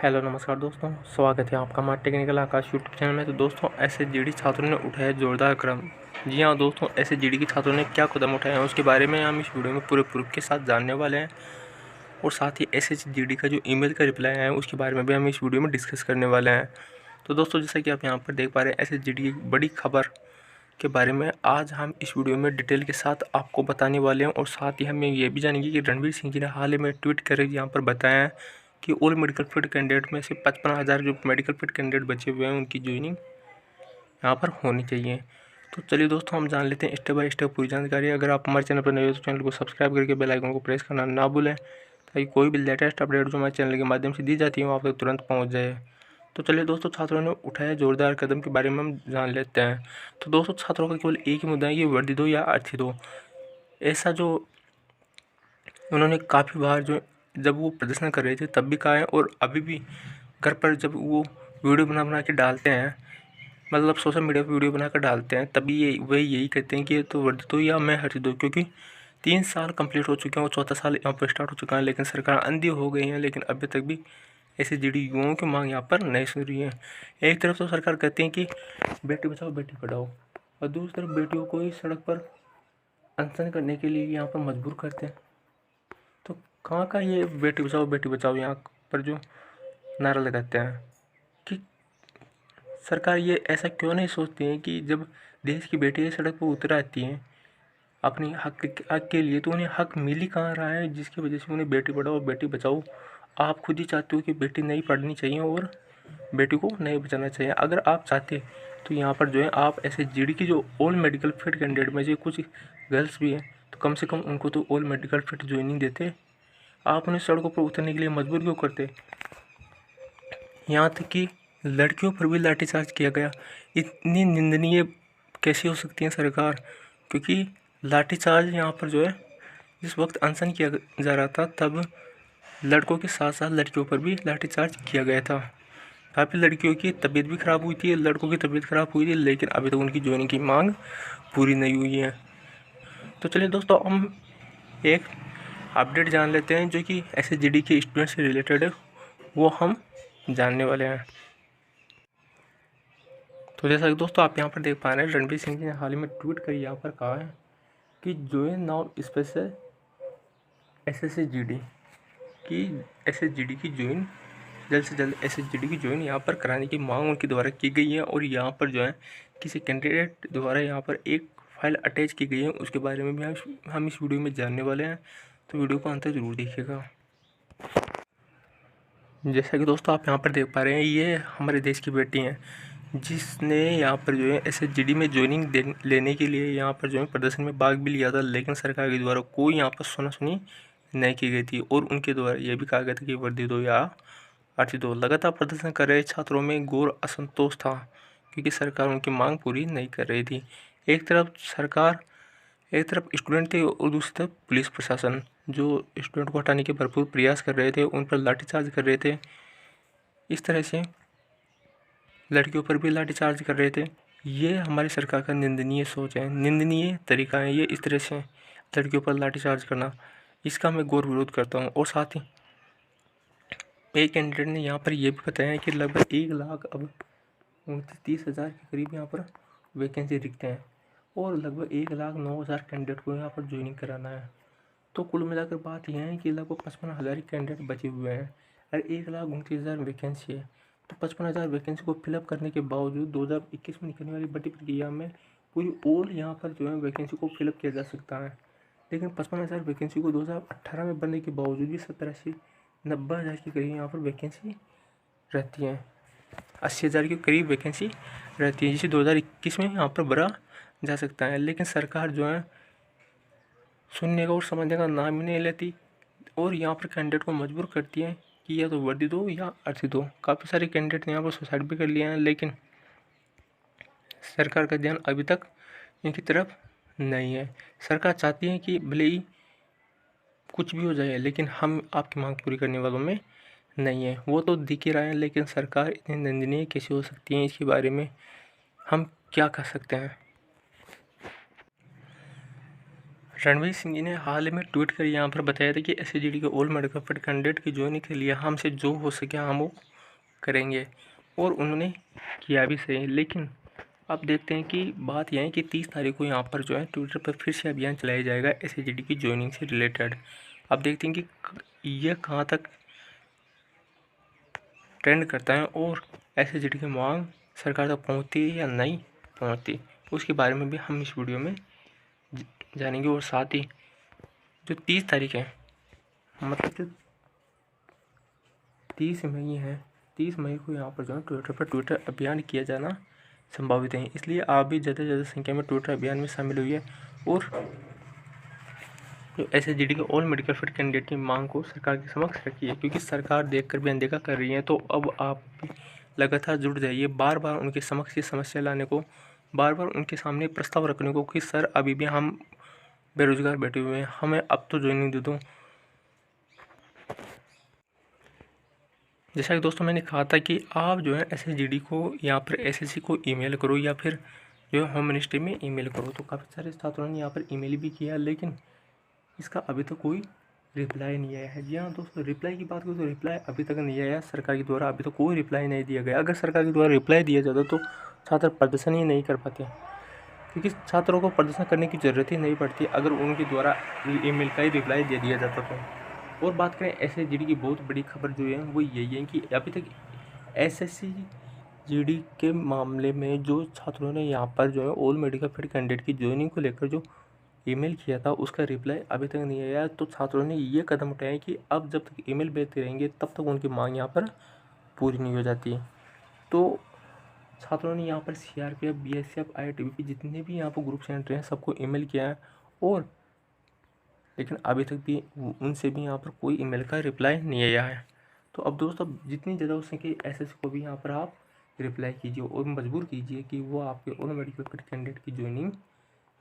Hello नमस्कार दोस्तों, स्वागत है आपका हमारे टेक्निकल आकाश यूट्यूब चैनल में। तो दोस्तों, एसएचजीडी छात्रों ने उठाया जोरदार कदम। जी हाँ दोस्तों, एसएचजीडी के छात्रों ने क्या कदम उठाए हैं उसके बारे में हम इस वीडियो में पूरे प्रूफ के साथ जानने वाले हैं। और साथ ही एसएचजीडी का जो ईमेल का रिप्लाई आया है उसके बारे में भी हम इस वीडियो में डिस्कस करने वाले हैं। तो दोस्तों, जैसा कि आप यहाँ पर देख पा रहे हैं, एसएचजीडी की बड़ी खबर के बारे में आज हम इस वीडियो में डिटेल के साथ आपको बताने वाले हैं। और साथ ही हमें ये भी जानेंगे कि रणवीर सिंह जी ने हाल ही में ट्वीट कर यहाँ पर बताया है कि ऑल मेडिकल फील्ड कैंडिडेट में से 55,000 जो मेडिकल फील्ड कैंडिडेट बचे हुए हैं उनकी ज्वाइनिंग यहाँ पर होनी चाहिए। तो चलिए दोस्तों, हम जान लेते हैं स्टेप बाय स्टेप पूरी जानकारी। अगर आप हमारे चैनल पर नए हो तो चैनल को सब्सक्राइब करके बेल आइकन को प्रेस करना ना भूलें, ताकि कोई भी लेटेस्ट अपडेट जो हमारे चैनल के माध्यम से दी जाती है वो आप तक तुरंत पहुँच जाए। तो चलिए दोस्तों, छात्रों ने उठाए जोरदार कदम के बारे में हम जान लेते हैं। तो दोस्तों, छात्रों का केवल एक ही मुद्दा है कि वर्दी दो या अर्थी दो। ऐसा जो उन्होंने काफ़ी बार जो जब वो प्रदर्शन कर रहे थे तब भी कहा है, और अभी भी घर पर जब वो वीडियो बना के डालते हैं, मतलब सोशल मीडिया पर वीडियो बनाकर डालते हैं, तभी वही यही कहते हैं कि ये तो वर्दी दो या मैं हर्दी दो। क्योंकि 3 साल कंप्लीट हो चुके हैं और चौथा साल यहाँ पर स्टार्ट हो चुका है, लेकिन सरकार अंधी हो गई है। लेकिन अभी तक भी एसएचजीडी युवाओं की मांग यहाँ पर नहीं सुन रही है। एक तरफ तो सरकार कहती है कि बेटी बचाओ बेटी पढ़ाओ, और दूसरी तरफ बेटियों को ही सड़क पर अनशन करने के लिए यहाँ पर मजबूर करते हैं। तो कहाँ का ये बेटी बचाओ यहाँ पर जो नारा लगाते हैं कि सरकार ये ऐसा क्यों नहीं सोचती है कि जब देश की बेटियाँ सड़क पर उतर आती हैं अपनी हक के लिए, तो उन्हें हक मिल ही कहाँ रहा है जिसकी वजह से उन्हें बेटी पढ़ाओ बेटी बचाओ। आप खुद ही चाहते हो कि बेटी नहीं पढ़नी चाहिए और बेटी को नहीं बचाना चाहिए। अगर आप चाहते तो यहाँ पर जो है आप एसएचजीडी की जो ऑल मेडिकल फील्ड कैंडिडेट में से कुछ गर्ल्स भी हैं, तो कम से कम उनको तो ऑल मेडिकल फील्ड ज्वाइनिंग देते। आप उन्हें सड़कों पर उतरने के लिए मजबूर क्यों करते? यहाँ तक कि लड़कियों पर भी लाठीचार्ज किया गया। इतनी निंदनीय कैसी हो सकती है सरकार? क्योंकि लाठीचार्ज यहाँ पर जो है जिस वक्त अनशन किया जा रहा था तब लड़कों के साथ साथ लड़कियों पर भी लाठीचार्ज किया गया था। काफ़ी लड़कियों की तबीयत भी ख़राब हुई थी, लड़कों की तबीयत ख़राब हुई थी, लेकिन अभी तक उनकी ज्वाइनिंग की मांग पूरी नहीं हुई है। तो चलिए दोस्तों, हम एक अपडेट जान लेते हैं जो कि एसएचजीडी के स्टूडेंट से रिलेटेड है, वो हम जानने वाले हैं। तो जैसा कि दोस्तों आप यहाँ पर देख पा रहे हैं, रणवीर सिंह जी ने हाल ही में ट्वीट कर यहाँ पर कहा है कि ज्वाइन नाउ स्पेशल एसएचजीडी की ज्वाइन जल्द से जल्द एसएचजीडी की ज्वाइन यहाँ पर कराने की मांग उनके द्वारा की गई है। और यहाँ पर जो है किसी कैंडिडेट द्वारा यहाँ पर एक फाइल अटैच की गई है, उसके बारे में भी हम इस वीडियो में जानने वाले हैं। तो वीडियो को अंत तक जरूर देखिएगा। जैसा कि दोस्तों आप यहाँ पर देख पा रहे हैं, ये हमारे देश की बेटी हैं जिसने यहाँ पर जो है एसएचजीडी में ज्वाइनिंग लेने के लिए यहाँ पर जो है प्रदर्शन में भाग भी लिया था, लेकिन सरकार के द्वारा कोई यहाँ पर सुनी नहीं की गई थी। और उनके द्वारा ये भी कहा गया था कि वर्दी दो या अर्थी दो। लगातार प्रदर्शन कर रहे छात्रों में घोर असंतोष था क्योंकि सरकार उनकी मांग पूरी नहीं कर रही थी। एक तरफ स्टूडेंट थे और दूसरी तरफ पुलिस प्रशासन जो स्टूडेंट को हटाने के भरपूर प्रयास कर रहे थे, उन पर लाठीचार्ज कर रहे थे। इस तरह से लड़कियों पर भी लाठीचार्ज कर रहे थे। ये हमारी सरकार का निंदनीय सोच है, निंदनीय तरीका है ये, इस तरह से लड़कियों पर लाठीचार्ज करना। इसका मैं घोर विरोध करता हूँ। और साथ ही एक कैंडिडेट ने यहाँ पर यह भी बताया है कि लगभग 1 लाख अब 29,30,000 के करीब यहाँ पर वैकेंसी रिक्त हैं और लगभग 1,09,000 कैंडिडेट को यहाँ पर ज्वाइनिंग कराना है। तो कुल मिलाकर बात यह है कि लगभग 55,000 कैंडिडेट बचे हुए हैं और 1,29,000 वैकेंसी है। तो 55,000 वैकेंसी को फिलअप करने के बावजूद 2021 में निकलने वाली भर्ती प्रक्रिया में पूरी और यहाँ पर जो है वैकेंसी को फिलअप किया जा सकता है। लेकिन 55,000 वैकेंसी को 2018 में बनने के बावजूद भी 70 से 90,000 के करीब यहाँ पर वैकेंसी रहती है, 80,000 के करीब वैकेंसी रहती है, जिसे 2021 में यहाँ पर भरा जा सकता है। लेकिन सरकार जो है सुनने का और समझने का नाम ही नहीं लेती और यहाँ पर कैंडिडेट को मजबूर करती है कि या तो वर्दी दो या अर्थी दो। काफ़ी सारे कैंडिडेट ने यहाँ पर सुसाइड भी कर लिए हैं, लेकिन सरकार का ध्यान अभी तक इनकी तरफ नहीं है। सरकार चाहती है कि भले ही कुछ भी हो जाए, लेकिन हम आपकी मांग पूरी करने वालों में नहीं है। वो तो दिख ही रहा है, लेकिन सरकार इतनी निंदनीय कैसे हो सकती है, इसके बारे में हम क्या कर सकते हैं। रणवीर सिंह जी ने हाल ही में ट्वीट कर यहाँ पर बताया था कि एसएचजीडी के ऑल मेडिकल फील्ड कैंडिडेट की ज्वाइनिंग के लिए हमसे जो हो सके हम वो करेंगे, और उन्होंने किया भी सही। लेकिन अब देखते हैं कि बात यह है कि 30 तारीख को यहाँ पर जो है ट्विटर पर फिर से अभियान चलाया जाएगा SHGD की ज्वाइनिंग से रिलेटेड। अब देखते हैं कि यह कहाँ तक ट्रेंड करता है और SHGD की मांग सरकार तक पहुँचती है या नहीं पहुँचती, उसके बारे में भी हम इस वीडियो में जानेंगे। और साथ ही जो 30 तारीख है, मतलब जो 30 मई है, 30 मई को यहाँ पर जो है ट्विटर अभियान किया जाना संभावित है। इसलिए आप भी ज़्यादा से ज़्यादा संख्या में ट्विटर अभियान में शामिल हुई है और जो SHGD के ऑल मेडिकल फिट कैंडिडेट की मांग को सरकार के समक्ष रखी है, क्योंकि सरकार देखकर भी अनदेखा कर रही है। तो अब आप लगातार जुड़ जाइए, बार बार उनके समक्ष ये समस्या लाने को, बार बार उनके सामने प्रस्ताव रखने को कि सर अभी भी हम बेरोजगार बैठे हुए हैं, हमें अब तो ज्वाइनिंग दे दो। जैसा कि दोस्तों मैंने कहा था कि आप जो है SHGD को यहाँ पर SSC को ईमेल करो या फिर जो है होम मिनिस्ट्री में ईमेल करो। तो काफ़ी सारे छात्रों ने यहाँ पर ईमेल भी किया, लेकिन इसका अभी तक कोई रिप्लाई नहीं आया है। जी हाँ दोस्तों, रिप्लाई की बात करूँ तो रिप्लाई अभी तक नहीं आया सरकार के द्वारा, अभी तक कोई रिप्लाई नहीं दिया गया। अगर सरकार के द्वारा रिप्लाई दिया जाता तो छात्र प्रदर्शन ही नहीं कर पाते, क्योंकि छात्रों को प्रदर्शन करने की ज़रूरत ही नहीं पड़ती अगर उनके द्वारा ईमेल का ही रिप्लाई दे दिया जाता तो। और बात करें SHGD की बहुत बड़ी खबर जो है वो यही है कि अभी तक SHGD के मामले में जो छात्रों ने यहाँ पर जो है ऑल मेडिकल फिट कैंडिडेट की ज्वाइनिंग को लेकर जो ईमेल किया था उसका रिप्लाई अभी तक नहीं आया। तो छात्रों ने ये कदम उठाया कि अब जब तक ईमेल भेजते रहेंगे तब तक उनकी मांग यहाँ पर पूरी नहीं हो जाती। तो छात्रों ने यहाँ पर CRPF, BSF, IITBP जितने भी यहाँ पर ग्रुप सेंटर हैं सबको ईमेल किया है, और लेकिन अभी तक भी उनसे भी यहाँ पर कोई ईमेल का रिप्लाई नहीं आया है। तो अब दोस्तों जितनी ज़्यादा हो सके SSC को भी यहाँ पर आप रिप्लाई कीजिए और मजबूर कीजिए कि वो आपके ऑल मेडिकल फिट कैंडिडेट की ज्वाइनिंग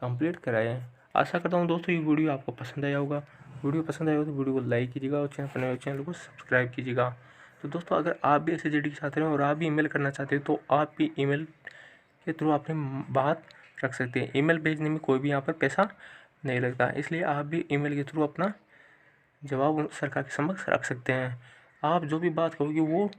कंप्लीट कराएं। आशा करता हूँ दोस्तों ये वीडियो आपको पसंद आया होगा। वीडियो पसंद आया हो तो वीडियो को लाइक कीजिएगा और चैनल को सब्सक्राइब कीजिएगा। तो दोस्तों अगर आप भी SHGD के छात्र हैं और आप भी ईमेल करना चाहते हैं तो आप भी ईमेल के थ्रू अपनी बात रख सकते हैं। ईमेल भेजने में कोई भी यहाँ पर पैसा नहीं लगता, इसलिए आप भी ईमेल के थ्रू अपना जवाब सरकार के समक्ष रख सकते हैं। आप जो भी बात करोगे वो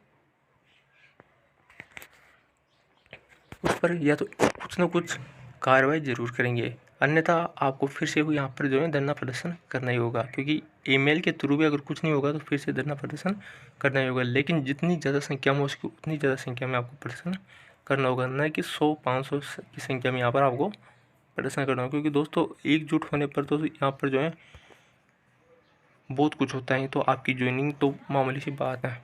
उस पर या तो कुछ ना कुछ कार्रवाई ज़रूर करेंगे, अन्यथा आपको फिर से यहाँ पर जो है धरना प्रदर्शन करना ही होगा, क्योंकि ईमेल के थ्रू भी अगर कुछ नहीं होगा तो फिर से धरना प्रदर्शन करना ही होगा। लेकिन जितनी ज़्यादा संख्या में हो सके उतनी ज़्यादा संख्या में आपको प्रदर्शन करना होगा, न कि 100-500 की संख्या में यहाँ पर आपको प्रदर्शन करना होगा। क्योंकि दोस्तों एकजुट होने पर तो यहाँ पर जो है बहुत कुछ होता है। तो आपकी ज्वाइनिंग तो मामूली सी बात है।